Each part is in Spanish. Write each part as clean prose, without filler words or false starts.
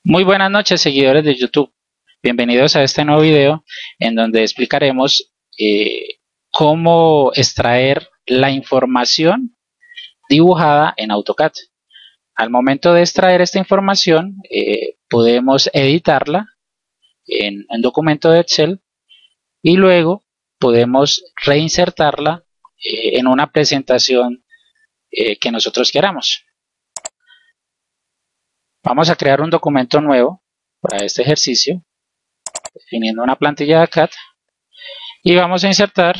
Muy buenas noches, seguidores de YouTube. Bienvenidos a este nuevo video en donde explicaremos cómo extraer la información dibujada en AutoCAD. Al momento de extraer esta información, podemos editarla en documento de Excel y luego podemos reinsertarla en una presentación que nosotros queramos. Vamos a crear un documento nuevo para este ejercicio, definiendo una plantilla de CAD y vamos a insertar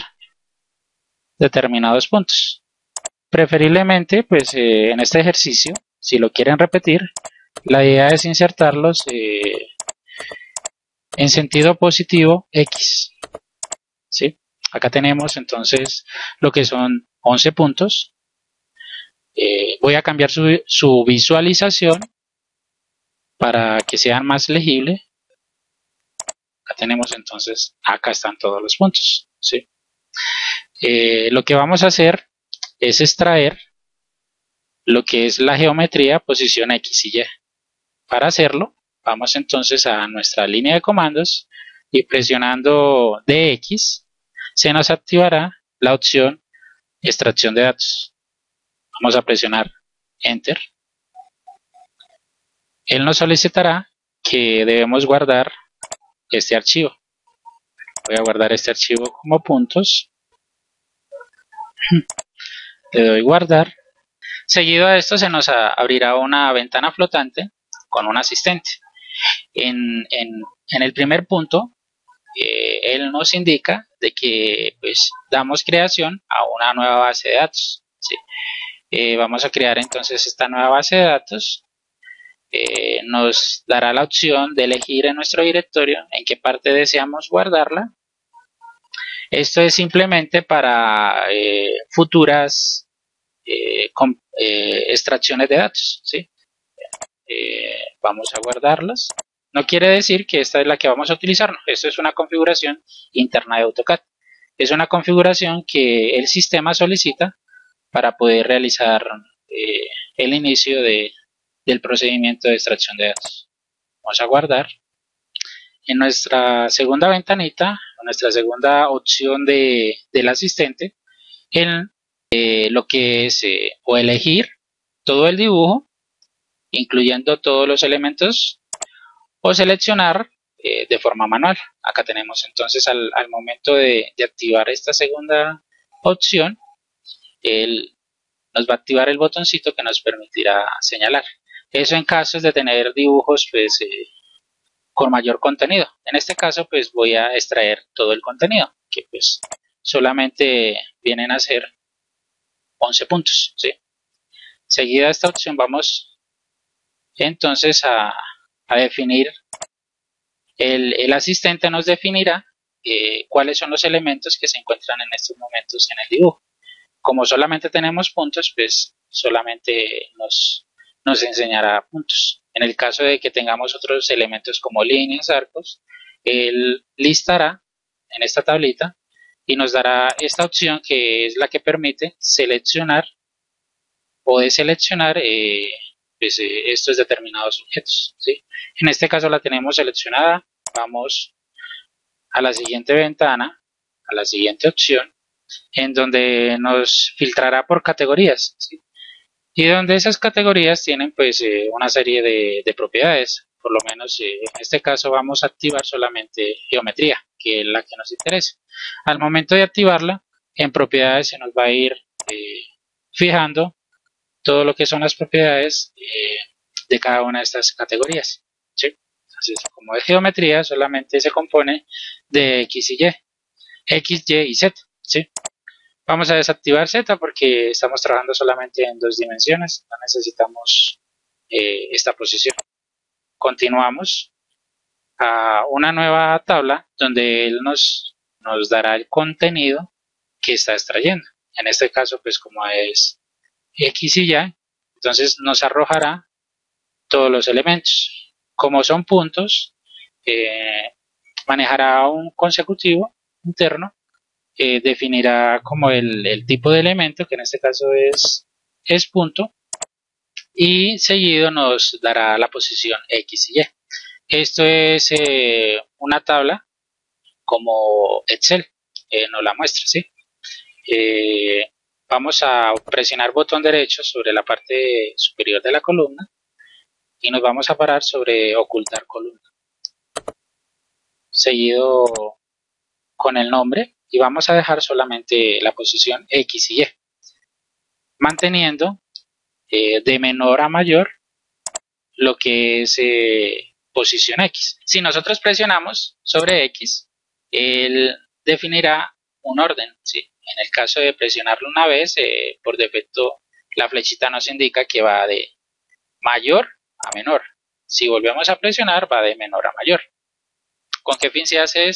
determinados puntos. Preferiblemente, pues en este ejercicio, si lo quieren repetir, la idea es insertarlos en sentido positivo X. ¿Sí? Acá tenemos entonces lo que son 11 puntos. Voy a cambiar su visualización para que sean más legible. Acá tenemos entonces, acá están todos los puntos. ¿Sí? Lo que vamos a hacer es extraer lo que es la geometría posición X y Y. Para hacerlo, vamos entonces a nuestra línea de comandos y presionando DX se nos activará la opción extracción de datos. Vamos a presionar Enter. Él nos solicitará que debemos guardar este archivo. Voy a guardar este archivo como puntos. Le doy guardar. Seguido a esto se nos abrirá una ventana flotante con un asistente. En el primer punto, él nos indica de que pues damos creación a una nueva base de datos. ¿Sí? Vamos a crear entonces esta nueva base de datos. Nos dará la opción de elegir en nuestro directorio en qué parte deseamos guardarla. Esto es simplemente para futuras extracciones de datos. ¿Sí? Vamos a guardarlas. No quiere decir que esta es la que vamos a utilizar, no. Esto es una configuración interna de AutoCAD. Es una configuración que el sistema solicita para poder realizar el inicio del procedimiento de extracción de datos. Vamos a guardar. En nuestra segunda ventanita, en nuestra segunda opción del asistente, en lo que es o elegir todo el dibujo, incluyendo todos los elementos, o seleccionar de forma manual. Acá tenemos entonces al momento de activar esta segunda opción, él nos va a activar el botoncito que nos permitirá señalar. Eso en casos de tener dibujos pues con mayor contenido. En este caso pues voy a extraer todo el contenido, que pues solamente vienen a ser 11 puntos. ¿Sí? Seguida esta opción vamos entonces a definir. El asistente nos definirá cuáles son los elementos que se encuentran en estos momentos en el dibujo. Como solamente tenemos puntos, pues solamente nos enseñará puntos. En el caso de que tengamos otros elementos como líneas, arcos, él listará en esta tablita y nos dará esta opción que es la que permite seleccionar o deseleccionar pues, estos determinados objetos. ¿Sí? En este caso la tenemos seleccionada. Vamos a la siguiente ventana, a la siguiente opción, en donde nos filtrará por categorías. ¿Sí? Y donde esas categorías tienen pues una serie de propiedades. Por lo menos en este caso vamos a activar solamente geometría, que es la que nos interesa. Al momento de activarla, en propiedades se nos va a ir fijando todo lo que son las propiedades de cada una de estas categorías. ¿Sí? Entonces, como es geometría, solamente se compone de X y Y, X, Y y Z. ¿Sí? Vamos a desactivar Z porque estamos trabajando solamente en dos dimensiones, no necesitamos esta posición. Continuamos a una nueva tabla donde él nos dará el contenido que está extrayendo. En este caso, pues como es X y Y, entonces nos arrojará todos los elementos. Como son puntos, manejará un consecutivo interno, definirá como el tipo de elemento, que en este caso es punto, y seguido nos dará la posición X y Y. Esto es una tabla como Excel nos la muestra, ¿sí? Eh, Vamos a presionar botón derecho sobre la parte superior de la columna y nos vamos a parar sobre ocultar columna, seguido con el nombre, y vamos a dejar solamente la posición X y Y, manteniendo de menor a mayor lo que es posición X. Si nosotros presionamos sobre X, él definirá un orden, ¿sí? En el caso de presionarlo una vez, por defecto la flechita nos indica que va de mayor a menor. Si volvemos a presionar, va de menor a mayor. ¿Con qué fin se hace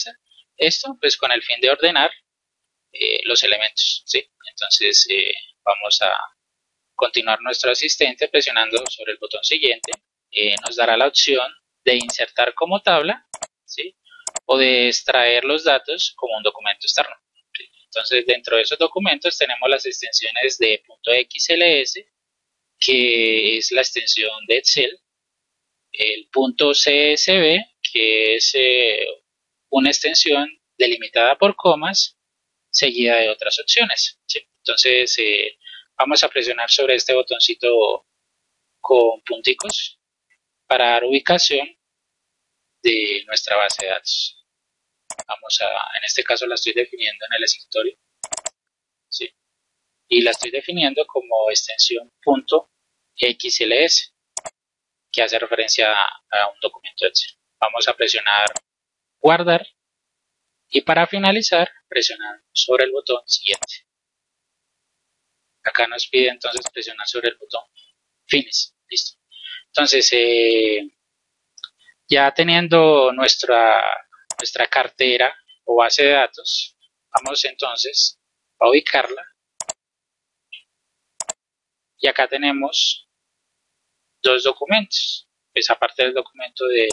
esto? Pues con el fin de ordenar los elementos, ¿sí? Entonces vamos a continuar nuestro asistente presionando sobre el botón siguiente. Nos dará la opción de insertar como tabla, ¿sí? O de extraer los datos como un documento externo. Entonces, dentro de esos documentos tenemos las extensiones de .xls, que es la extensión de Excel, el .csv, que es una extensión delimitada por comas, seguida de otras opciones, ¿sí? Entonces, vamos a presionar sobre este botoncito con punticos para dar ubicación de nuestra base de datos. En este caso la estoy definiendo en el escritorio, ¿sí? Y la estoy definiendo como extensión .xls, que hace referencia a un documento Excel. Vamos a presionar guardar y para finalizar presionar sobre el botón siguiente. Acá nos pide entonces presionar sobre el botón finish. Listo. Entonces, ya teniendo nuestra cartera o base de datos, vamos entonces a ubicarla. Y acá tenemos dos documentos, pues aparte del documento de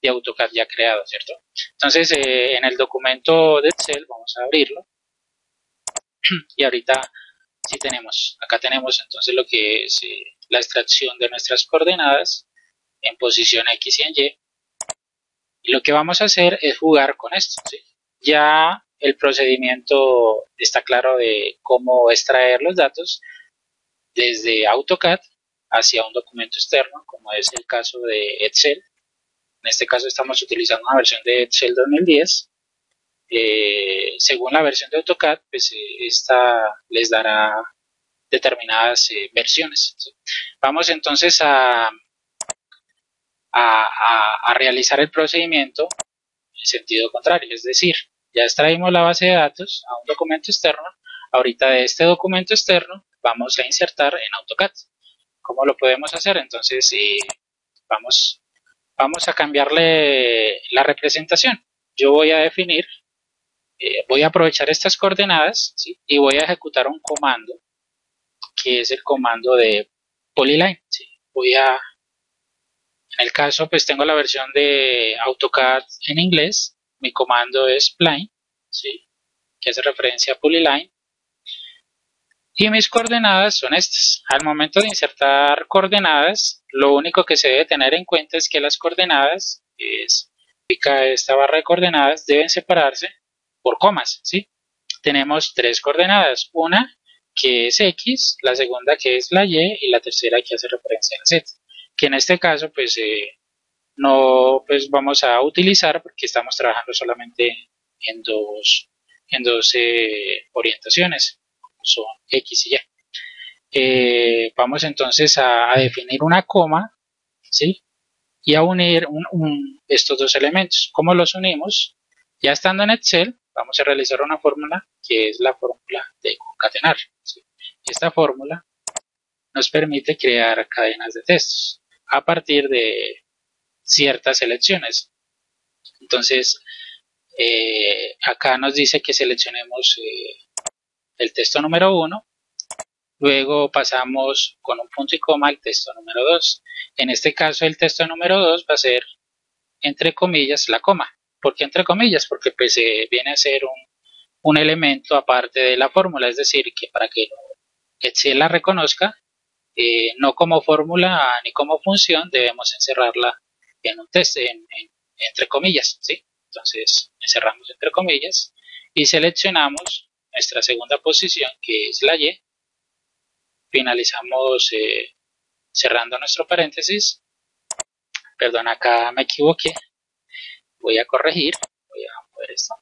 AutoCAD ya creado, ¿cierto? Entonces, en el documento de Excel vamos a abrirlo. Y ahorita sí acá tenemos entonces lo que es la extracción de nuestras coordenadas en posición X y en Y. Y lo que vamos a hacer es jugar con esto, ¿sí? Ya el procedimiento está claro de cómo extraer los datos desde AutoCAD hacia un documento externo, como es el caso de Excel. En este caso estamos utilizando una versión de Excel 2010. Según la versión de AutoCAD, pues esta les dará determinadas versiones, ¿sí? Vamos entonces a realizar el procedimiento en sentido contrario, es decir, ya extraímos la base de datos a un documento externo. Ahorita de este documento externo vamos a insertar en AutoCAD. ¿Cómo lo podemos hacer? Entonces vamos a cambiarle la representación. Yo voy a definir, voy a aprovechar estas coordenadas, ¿sí? Y voy a ejecutar un comando que es el comando de polyline, ¿sí? En el caso, pues tengo la versión de AutoCAD en inglés. Mi comando es Plane, ¿sí? Que hace referencia a Polyline. Y mis coordenadas son estas. Al momento de insertar coordenadas, lo único que se debe tener en cuenta es que las coordenadas, esta barra de coordenadas, deben separarse por comas, ¿sí? Tenemos tres coordenadas. Una que es X, la segunda que es la Y la tercera que hace referencia a la Z. Que en este caso, pues no pues vamos a utilizar porque estamos trabajando solamente en dos orientaciones, son X y Y. Vamos entonces a definir una coma, ¿sí? Y a unir estos dos elementos. ¿Cómo los unimos? Ya estando en Excel, vamos a realizar una fórmula que es la fórmula de concatenar, ¿sí? Esta fórmula nos permite crear cadenas de textos a partir de ciertas selecciones. Entonces, acá nos dice que seleccionemos el texto número 1, luego pasamos con un punto y coma al texto número 2. En este caso, el texto número 2 va a ser, entre comillas, la coma. ¿Por qué entre comillas? Porque pues viene a ser un elemento aparte de la fórmula, es decir, que para que Excel la reconozca, no como fórmula ni como función, debemos encerrarla en un test, entre comillas, ¿sí? Entonces encerramos entre comillas y seleccionamos nuestra segunda posición, que es la Y. Finalizamos cerrando nuestro paréntesis. Perdón, acá me equivoqué. Voy a corregir. Voy a mover esto.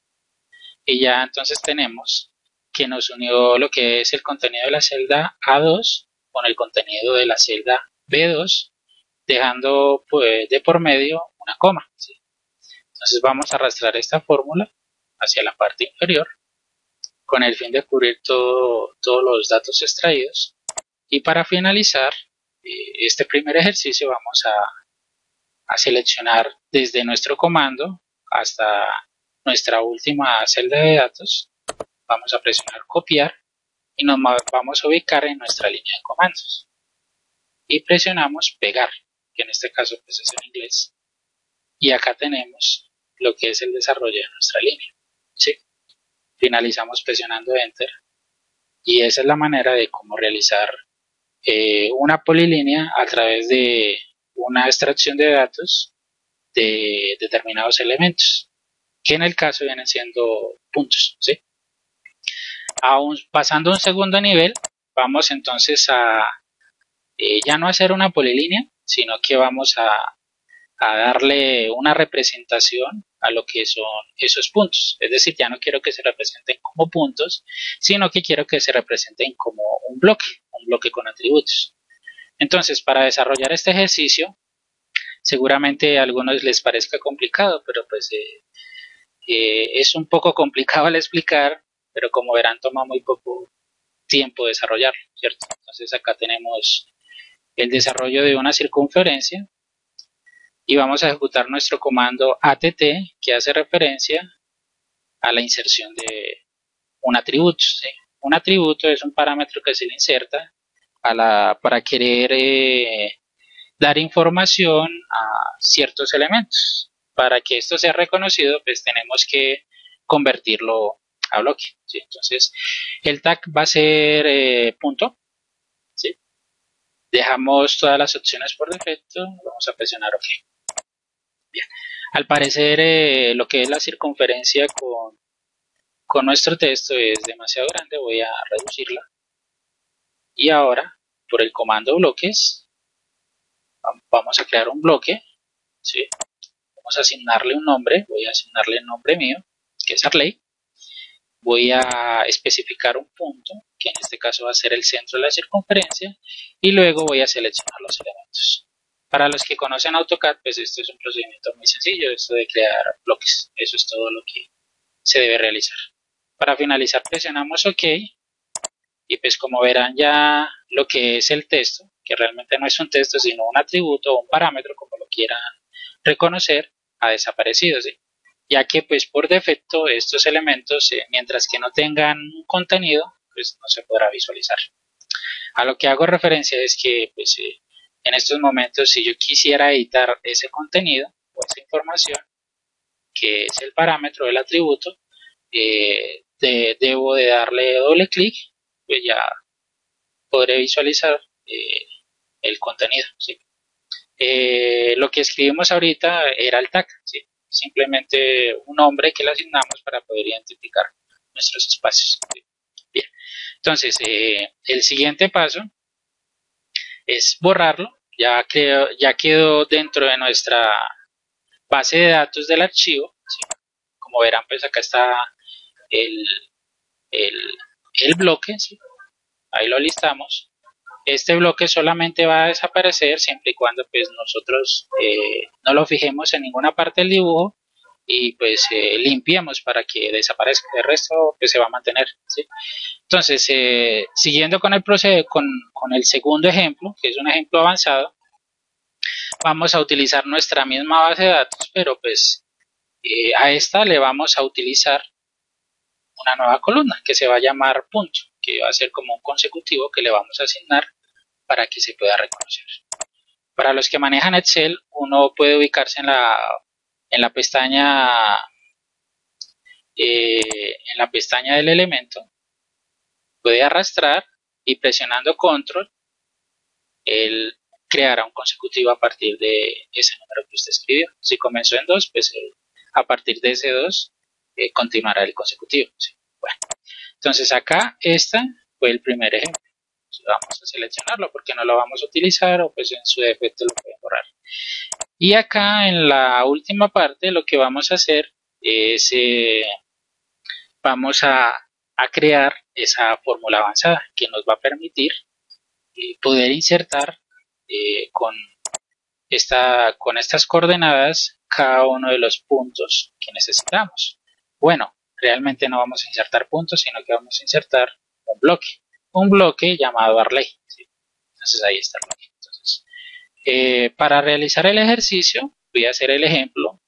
Y ya entonces tenemos que nos unió lo que es el contenido de la celda A2 con el contenido de la celda B2, dejando pues, de por medio una coma, ¿sí? Entonces vamos a arrastrar esta fórmula hacia la parte inferior con el fin de cubrir todos los datos extraídos. Y para finalizar este primer ejercicio vamos a seleccionar desde nuestro comando hasta nuestra última celda de datos. Vamos a presionar copiar y nos vamos a ubicar en nuestra línea de comandos. Y presionamos pegar, que en este caso pues es en inglés. Y acá tenemos lo que es el desarrollo de nuestra línea, ¿sí? Finalizamos presionando enter. Y esa es la manera de cómo realizar una polilínea a través de una extracción de datos de determinados elementos, que en el caso vienen siendo puntos, ¿sí? Aún pasando a un segundo nivel, vamos entonces a ya no hacer una polilínea, sino que vamos a darle una representación a lo que son esos puntos. Es decir, ya no quiero que se representen como puntos, sino que quiero que se representen como un bloque con atributos. Entonces, para desarrollar este ejercicio, seguramente a algunos les parezca complicado, pero pues es un poco complicado al explicar, pero como verán toma muy poco tiempo desarrollarlo, ¿cierto? Entonces acá tenemos el desarrollo de una circunferencia y vamos a ejecutar nuestro comando att, que hace referencia a la inserción de un atributo, ¿sí? Un atributo es un parámetro que se le inserta para querer dar información a ciertos elementos. Para que esto sea reconocido, pues tenemos que convertirlo a bloque, ¿sí? Entonces, el tag va a ser punto, ¿sí? Dejamos todas las opciones por defecto, vamos a presionar OK. Bien. Al parecer, lo que es la circunferencia con nuestro texto es demasiado grande, voy a reducirla. Y ahora, por el comando bloques, vamos a crear un bloque, ¿sí? Vamos a asignarle un nombre, voy a asignarle el nombre mío, que es Arley. Voy a especificar un punto, que en este caso va a ser el centro de la circunferencia, y luego voy a seleccionar los elementos. Para los que conocen AutoCAD, pues esto es un procedimiento muy sencillo, esto de crear bloques, eso es todo lo que se debe realizar. Para finalizar presionamos OK, y pues como verán ya lo que es el texto, que realmente no es un texto sino un atributo o un parámetro, como lo quieran reconocer, ha desaparecido, ¿sí? Ya que pues por defecto estos elementos, mientras que no tengan un contenido, pues no se podrá visualizar. A lo que hago referencia es que pues en estos momentos, si yo quisiera editar ese contenido o esa información, que es el parámetro del atributo, debo de darle doble clic, pues ya podré visualizar el contenido, ¿sí? Lo que escribimos ahorita era el tag, ¿sí? Simplemente un nombre que le asignamos para poder identificar nuestros espacios, ¿sí? Bien, entonces el siguiente paso es borrarlo, ya quedó dentro de nuestra base de datos del archivo, ¿sí? Como verán, pues acá está el, el, el bloque, ¿sí? Ahí lo listamos. Este bloque solamente va a desaparecer siempre y cuando pues nosotros no lo fijemos en ninguna parte del dibujo y pues limpiemos para que desaparezca. El resto pues se va a mantener, ¿sí? Entonces, siguiendo con el proceso, con el segundo ejemplo, que es un ejemplo avanzado, vamos a utilizar nuestra misma base de datos, pero pues a esta le vamos a utilizar una nueva columna que se va a llamar punto, que va a ser como un consecutivo que le vamos a asignar para que se pueda reconocer. Para los que manejan Excel, uno puede ubicarse en la pestaña del elemento, puede arrastrar y presionando control él creará un consecutivo a partir de ese número que usted escribió. Si comenzó en 2, pues a partir de ese 2 continuará el consecutivo. ¿Sí? Bueno, entonces acá esta fue el primer ejemplo. Vamos a seleccionarlo porque no lo vamos a utilizar o pues en su defecto lo pueden borrar. Y acá en la última parte lo que vamos a hacer es vamos a crear esa fórmula avanzada que nos va a permitir poder insertar con estas coordenadas cada uno de los puntos que necesitamos. Bueno, realmente no vamos a insertar puntos, sino que vamos a insertar un bloque llamado array. ¿Sí? Entonces ahí está el bloque. Entonces, para realizar el ejercicio, voy a hacer el ejemplo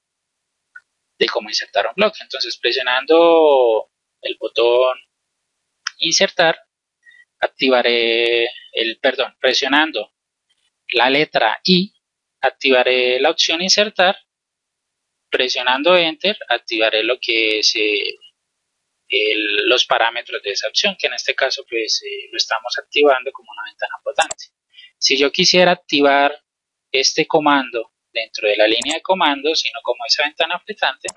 de cómo insertar un bloque. Entonces, presionando el botón insertar, presionando la letra I, activaré la opción insertar. Presionando enter activaré lo que es los parámetros de esa opción, que en este caso pues lo estamos activando como una ventana flotante. Si yo quisiera activar este comando dentro de la línea de comandos, sino como esa ventana flotante,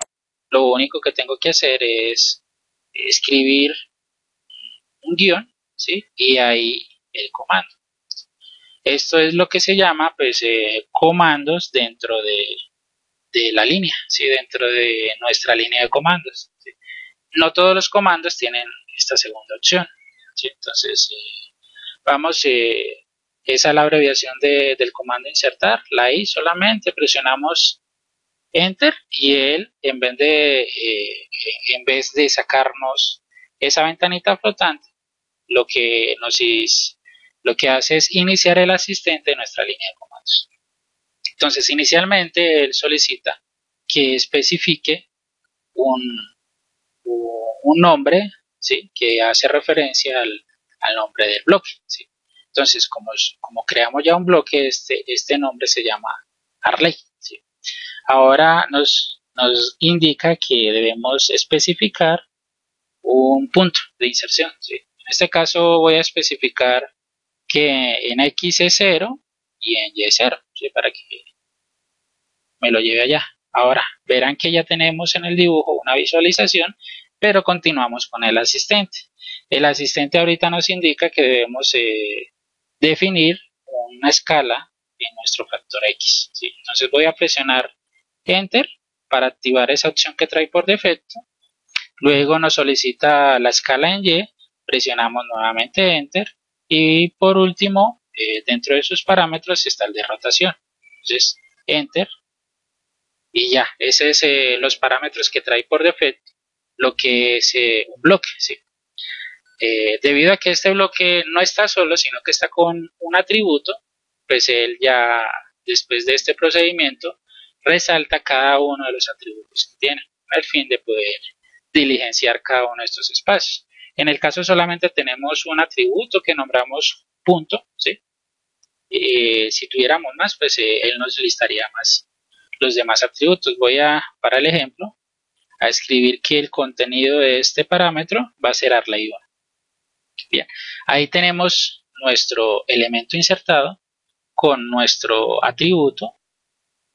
lo único que tengo que hacer es escribir un guión, ¿sí? Y ahí el comando. Esto es lo que se llama pues comandos dentro de la línea, ¿sí? Dentro de nuestra línea de comandos. ¿Sí? No todos los comandos tienen esta segunda opción. ¿Sí? Entonces, esa es la abreviación del comando insertar, la I solamente, presionamos enter y él en vez de sacarnos esa ventanita flotante, lo que hace es iniciar el asistente de nuestra línea de comandos. Entonces, inicialmente él solicita que especifique un nombre, ¿sí? Que hace referencia al nombre del bloque. ¿Sí? Entonces, como creamos ya un bloque, este nombre se llama array. ¿Sí? Ahora nos indica que debemos especificar un punto de inserción. ¿Sí? En este caso voy a especificar que en X es 0 y en Y es 0, ¿sí? Para que me lo lleve allá. Ahora, verán que ya tenemos en el dibujo una visualización, pero continuamos con el asistente. El asistente ahorita nos indica que debemos definir una escala en nuestro factor X. ¿Sí? Entonces voy a presionar Enter para activar esa opción que trae por defecto. Luego nos solicita la escala en Y, presionamos nuevamente Enter y por último, dentro de sus parámetros está el de rotación. Entonces, Enter y ya, ese es los parámetros que trae por defecto lo que es un bloque. ¿Sí? Debido a que este bloque no está solo, sino que está con un atributo, pues él ya después de este procedimiento resalta cada uno de los atributos que tiene, al fin de poder diligenciar cada uno de estos espacios. En el caso solamente tenemos un atributo que nombramos punto, ¿sí? Si tuviéramos más, pues él nos listaría más los demás atributos. Para el ejemplo, a escribir que el contenido de este parámetro va a ser array1. Bien, ahí tenemos nuestro elemento insertado con nuestro atributo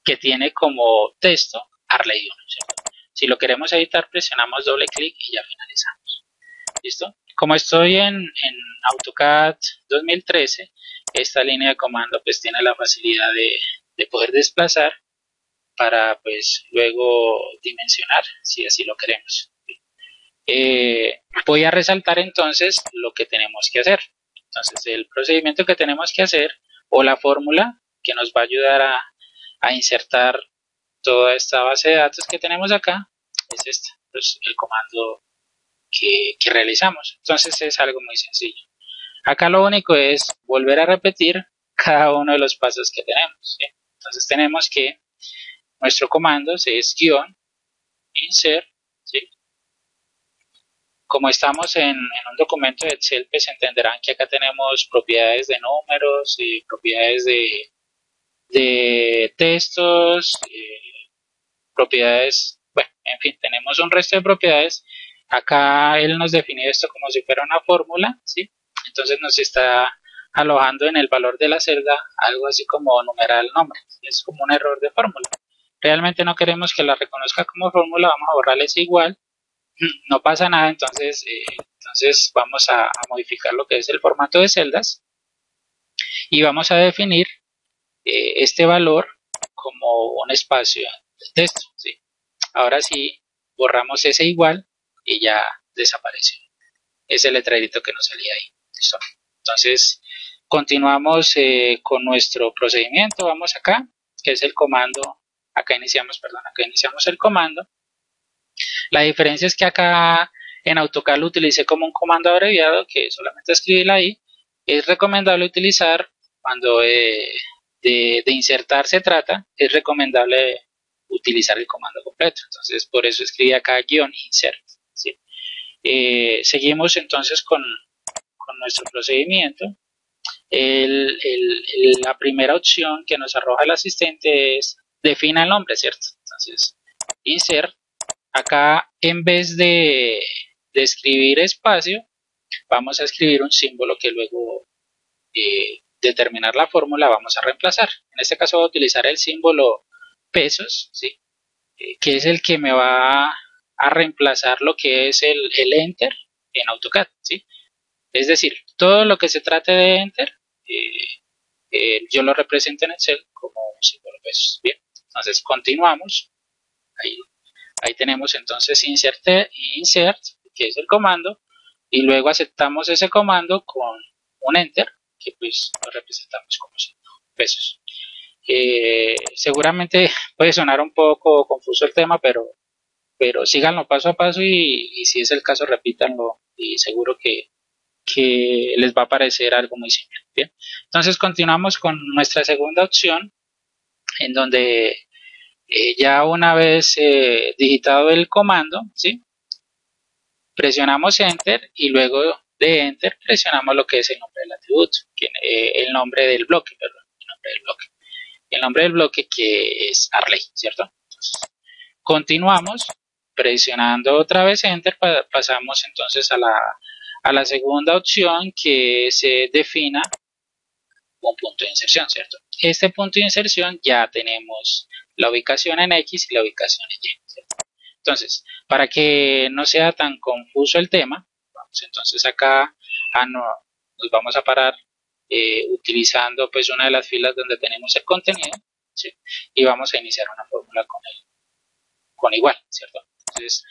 que tiene como texto array1. ¿Cierto? Si lo queremos editar, presionamos doble clic y ya finalizamos. ¿Listo? Como estoy en AutoCAD 2013, esta línea de comando pues tiene la facilidad de poder desplazar para pues luego dimensionar si así lo queremos. Voy a resaltar entonces lo que tenemos que hacer. Entonces el procedimiento que tenemos que hacer o la fórmula que nos va a ayudar a insertar toda esta base de datos que tenemos acá es este, pues, el comando que realizamos. Entonces es algo muy sencillo. Acá lo único es volver a repetir cada uno de los pasos que tenemos. ¿Sí? Entonces tenemos que nuestro comando es guión, insert, ¿sí? Como estamos en un documento de Excel, pues entenderán que acá tenemos propiedades de números, propiedades de textos, propiedades, bueno, en fin, tenemos un resto de propiedades. Acá él nos define esto como si fuera una fórmula, ¿sí? Entonces nos está alojando en el valor de la celda algo así como numeral nombre. Es como un error de fórmula. Realmente no queremos que la reconozca como fórmula, vamos a borrarle ese igual, no pasa nada. Entonces vamos a modificar lo que es el formato de celdas y vamos a definir este valor como un espacio de texto, ¿sí? Ahora sí, borramos ese igual y ya desapareció ese letrerito que nos salía ahí. ¿Listo? Entonces, continuamos con nuestro procedimiento. Vamos acá, que es el comando. Acá iniciamos el comando. La diferencia es que acá en AutoCAD lo utilicé como un comando abreviado, que solamente escribirlo ahí. Es recomendable utilizar cuando de insertar se trata, es recomendable utilizar el comando completo. Entonces, por eso escribí acá -insert. ¿Sí? Seguimos entonces con nuestro procedimiento. La primera opción que nos arroja el asistente es defina el nombre, ¿cierto? Entonces, insert. Acá en vez de escribir espacio, vamos a escribir un símbolo que luego de terminar la fórmula vamos a reemplazar. En este caso voy a utilizar el símbolo pesos, ¿sí? Que es el que me va a reemplazar lo que es el enter en AutoCAD, ¿sí? Es decir, todo lo que se trate de enter, yo lo represento en Excel como un símbolo pesos. Bien, entonces continuamos. Ahí tenemos entonces insert, que es el comando, y luego aceptamos ese comando con un enter, que pues lo representamos como pesos. Seguramente puede sonar un poco confuso el tema, pero síganlo paso a paso y si es el caso repítanlo y seguro que les va a parecer algo muy simple. Bien, entonces continuamos con nuestra segunda opción, en donde ya una vez digitado el comando, ¿sí? Presionamos enter y luego de enter presionamos lo que es el nombre del atributo, el nombre del bloque, perdón, el nombre del bloque que es Arley, ¿cierto? Entonces, continuamos presionando otra vez enter, pasamos entonces a la segunda opción, que se defina un punto de inserción, ¿cierto? Este punto de inserción ya tenemos la ubicación en X y la ubicación en Y, ¿cierto? Entonces, para que no sea tan confuso el tema, vamos entonces acá nos vamos a parar utilizando pues una de las filas donde tenemos el contenido, ¿sí? Y vamos a iniciar una fórmula con igual, ¿cierto? Entonces,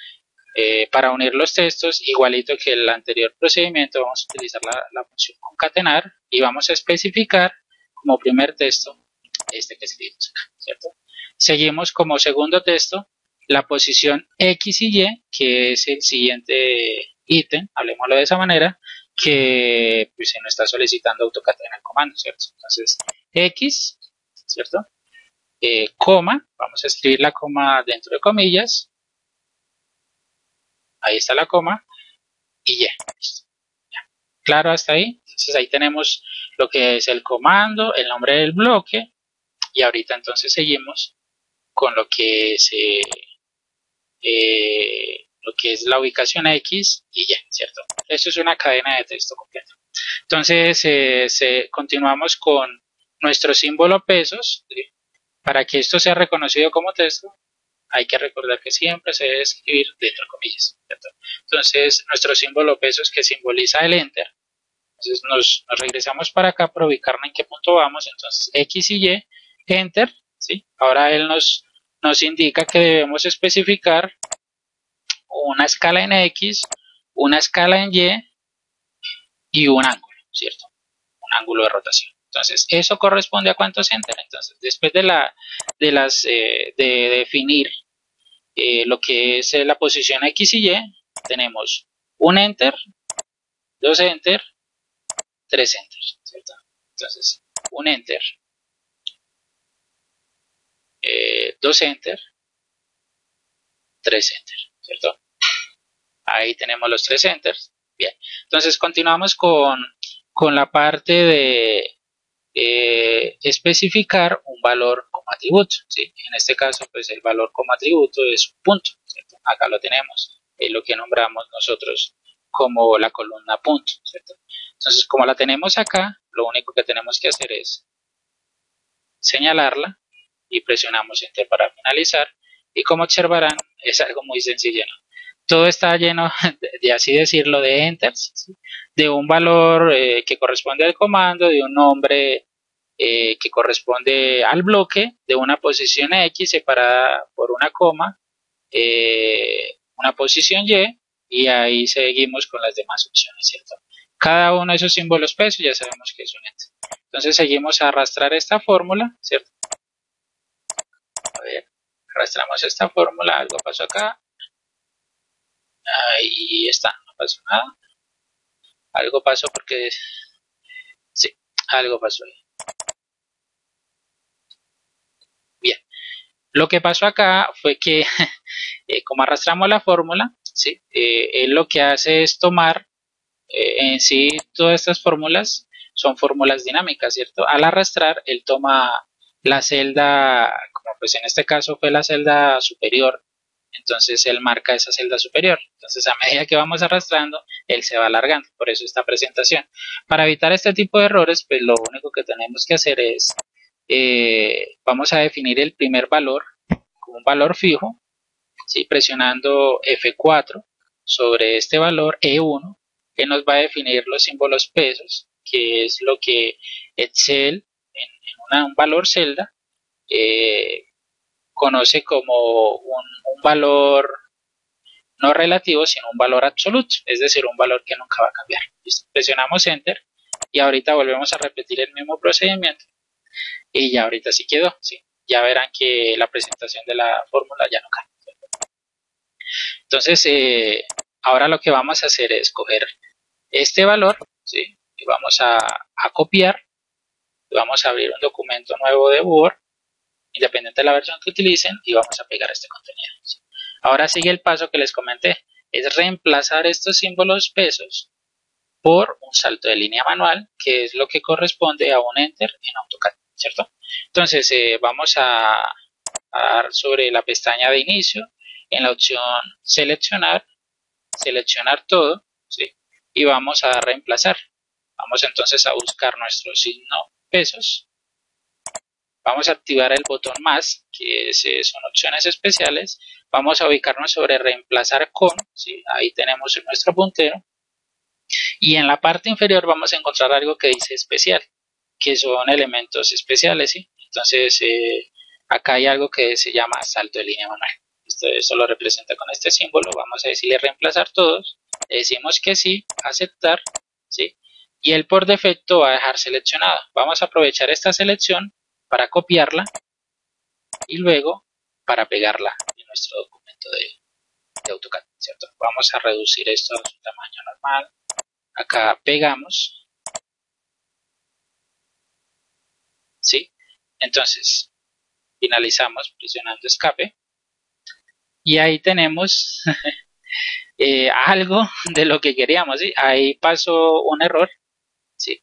para unir los textos, igualito que el anterior procedimiento, vamos a utilizar la función concatenar y vamos a especificar como primer texto este que escribimos acá, ¿cierto? Seguimos como segundo texto la posición X y Y, que es el siguiente ítem, hablemoslo de esa manera, que pues, se nos está solicitando AutoCAD en el comando, ¿cierto? Entonces, X, ¿cierto? Coma, vamos a escribir la coma dentro de comillas, ahí está la coma, y ya, listo. Ya. Claro hasta ahí. Entonces ahí tenemos lo que es el comando, el nombre del bloque, y ahorita entonces seguimos con lo que es la ubicación X y ya, ¿cierto? Eso es una cadena de texto completa. Entonces continuamos con nuestro símbolo pesos, ¿sí? Para que esto sea reconocido como texto, hay que recordar que siempre se debe escribir dentro de comillas, ¿cierto? Entonces, nuestro símbolo pesos que simboliza el enter. Entonces, nos regresamos para acá para ubicarnos en qué punto vamos. Entonces, X y Y, enter, ¿sí? Ahora él nos indica que debemos especificar una escala en X, una escala en y un ángulo, ¿cierto? Un ángulo de rotación. Entonces, ¿eso corresponde a cuántos enter? Entonces, después de definir lo que es la posición X y Y, tenemos un enter, dos enter, tres enter, ¿cierto? Entonces, un enter, dos enter, tres enter, ¿cierto? Ahí tenemos los tres enters. Bien, entonces continuamos con la parte de especificar un valor como atributo, ¿sí? En este caso, pues el valor como atributo es un punto, ¿cierto? Acá lo tenemos, es lo que nombramos nosotros como la columna punto, ¿cierto? Entonces, como la tenemos acá, lo único que tenemos que hacer es señalarla y presionamos Enter para finalizar. Y como observarán, es algo muy sencillo, ¿no? Todo está lleno, de así decirlo, de enters, ¿sí? De un valor que corresponde al comando, de un nombre que corresponde al bloque, de una posición X separada por una coma, una posición y ahí seguimos con las demás opciones, ¿cierto? Cada uno de esos símbolos pesos ya sabemos que es un enter. Entonces seguimos a arrastrar esta fórmula, ¿cierto? A ver, arrastramos esta fórmula, algo pasó acá, ahí está, no pasó nada, algo pasó porque, sí, algo pasó ahí. Bien, lo que pasó acá fue que como arrastramos la fórmula, ¿sí? Él lo que hace es tomar en sí todas estas fórmulas son fórmulas dinámicas, ¿cierto? Al arrastrar, él toma la celda, como pues en este caso fue la celda superior, entonces él marca esa celda superior. Entonces a medida que vamos arrastrando, él se va alargando, por eso esta presentación. Para evitar este tipo de errores, pues lo único que tenemos que hacer es, vamos a definir el primer valor como un valor fijo, ¿sí? Presionando F4 sobre este valor E1, que nos va a definir los símbolos pesos, que es lo que Excel en un valor celda conoce como un valor no relativo, sino un valor absoluto, es decir, un valor que nunca va a cambiar. ¿Listo? Presionamos Enter y ahorita volvemos a repetir el mismo procedimiento y ya ahorita sí quedó, ¿sí? Ya verán que la presentación de la fórmula ya no cambia. Entonces, ahora lo que vamos a hacer es coger este valor, ¿sí? Y vamos a copiar, y vamos a abrir un documento nuevo de Word, independiente de la versión que utilicen, y vamos a pegar este contenido, ¿sí? Ahora sigue el paso que les comenté, es reemplazar estos símbolos pesos por un salto de línea manual, que es lo que corresponde a un Enter en AutoCAD, ¿cierto? Entonces, vamos a dar sobre la pestaña de inicio, en la opción seleccionar todo, ¿sí? Y vamos a reemplazar. Vamos entonces a buscar nuestro signo pesos. Vamos a activar el botón más, que son opciones especiales. Vamos a ubicarnos sobre reemplazar con, ¿sí? Ahí tenemos nuestro puntero. Y en la parte inferior vamos a encontrar algo que dice especial, que son elementos especiales, ¿sí? Entonces, acá hay algo que se llama salto de línea manual. Esto lo representa con este símbolo. Vamos a decirle reemplazar todos. Le decimos que sí, aceptar, ¿sí? Y él por defecto va a dejar seleccionado. Vamos a aprovechar esta selección para copiarla y luego para pegarla en nuestro documento de AutoCAD, ¿cierto? Vamos a reducir esto a su tamaño normal. Acá pegamos, ¿sí? Entonces, finalizamos presionando escape y ahí tenemos algo de lo que queríamos, ¿sí? Ahí pasó un error, ¿sí?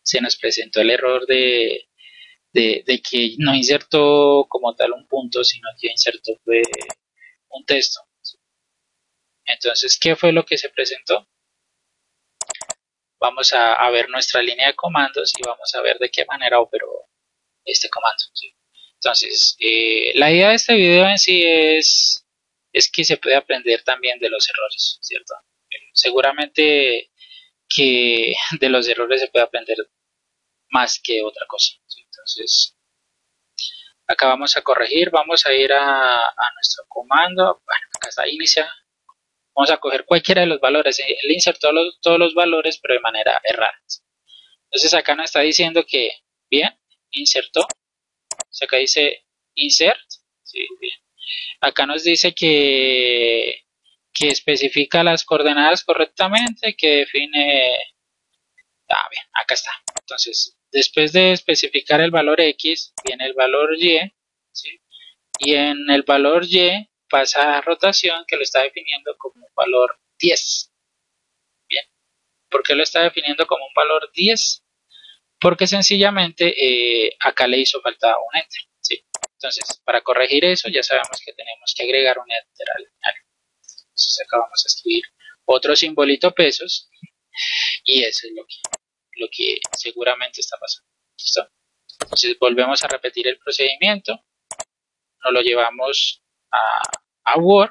Se nos presentó el error de que no insertó como tal un punto, sino que insertó un texto, ¿sí? Entonces, ¿qué fue lo que se presentó? Vamos a ver nuestra línea de comandos y vamos a ver de qué manera operó este comando, ¿sí? Entonces, la idea de este video en sí es que se puede aprender también de los errores, ¿cierto? Seguramente que de los errores se puede aprender más que otra cosa, ¿sí? Entonces, acá vamos a corregir, vamos a ir a nuestro comando, bueno, acá está inicia, vamos a coger cualquiera de los valores, él insertó todos los valores pero de manera errada. Entonces acá nos está diciendo que, bien, insertó, acá dice insert, ¿sí? Bien. Acá nos dice que especifica las coordenadas correctamente, que define, bien, acá está. Entonces, después de especificar el valor X, viene el valor Y, ¿sí? Y en el valor Y pasa a rotación, que lo está definiendo como un valor 10. Bien, ¿por qué lo está definiendo como un valor 10? Porque sencillamente acá le hizo falta un enter, ¿sí? Entonces, para corregir eso, ya sabemos que tenemos que agregar un enter al final. Entonces, acá vamos a escribir otro simbolito pesos, y eso es lo que seguramente está pasando. ¿Listo? Entonces volvemos a repetir el procedimiento, nos lo llevamos a Word.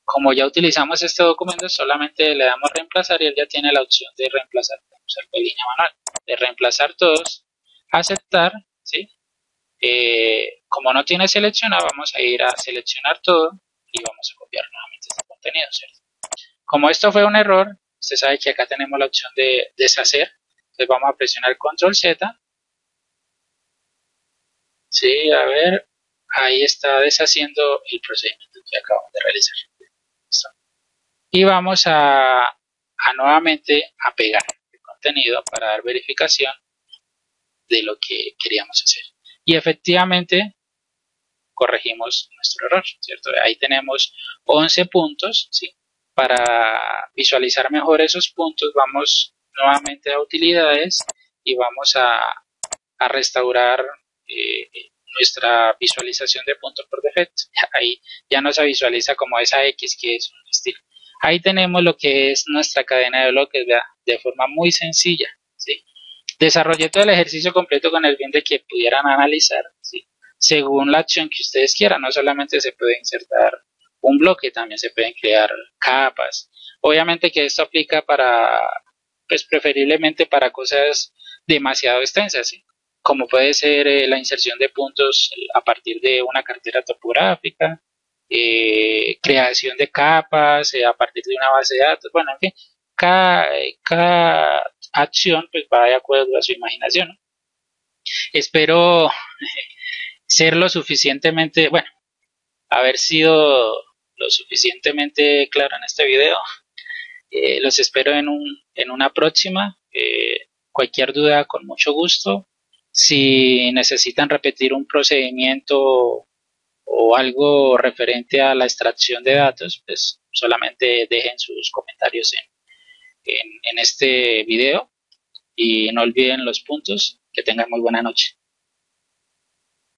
Como ya utilizamos este documento, solamente le damos reemplazar y él ya tiene la opción de reemplazar. Vamos a la línea manual, de reemplazar todos, aceptar, ¿sí? Como no tiene seleccionado, vamos a ir a seleccionar todo y vamos a copiar nuevamente este contenido, ¿cierto? Como esto fue un error, usted sabe que acá tenemos la opción de deshacer, entonces vamos a presionar Control Z. Sí, a ver, ahí está deshaciendo el procedimiento que acabamos de realizar. ¿Listo? Y vamos a nuevamente a pegar el contenido para dar verificación de lo que queríamos hacer. Y efectivamente corregimos nuestro error, ¿cierto? Ahí tenemos 11 puntos, ¿sí? Para visualizar mejor esos puntos vamos nuevamente a utilidades y vamos a restaurar nuestra visualización de puntos por defecto. Ahí ya no se visualiza como esa X que es un estilo. Ahí tenemos lo que es nuestra cadena de bloques, ¿verdad? De forma muy sencilla, ¿sí? Desarrollé todo el ejercicio completo con el fin de que pudieran analizar, ¿sí? Según la acción que ustedes quieran. No solamente se puede insertar un bloque, también se pueden crear capas. Obviamente que esto aplica para, pues preferiblemente para cosas demasiado extensas, ¿sí? Como puede ser la inserción de puntos a partir de una cartera topográfica, creación de capas a partir de una base de datos, bueno, en fin, cada acción pues va de acuerdo a su imaginación, ¿no? Espero ser lo suficientemente, bueno, haber sido lo suficientemente claro en este video. Los espero en una próxima. Cualquier duda, con mucho gusto. Si necesitan repetir un procedimiento o algo referente a la extracción de datos, pues solamente dejen sus comentarios en este video y no olviden los puntos. Que tengan muy buena noche.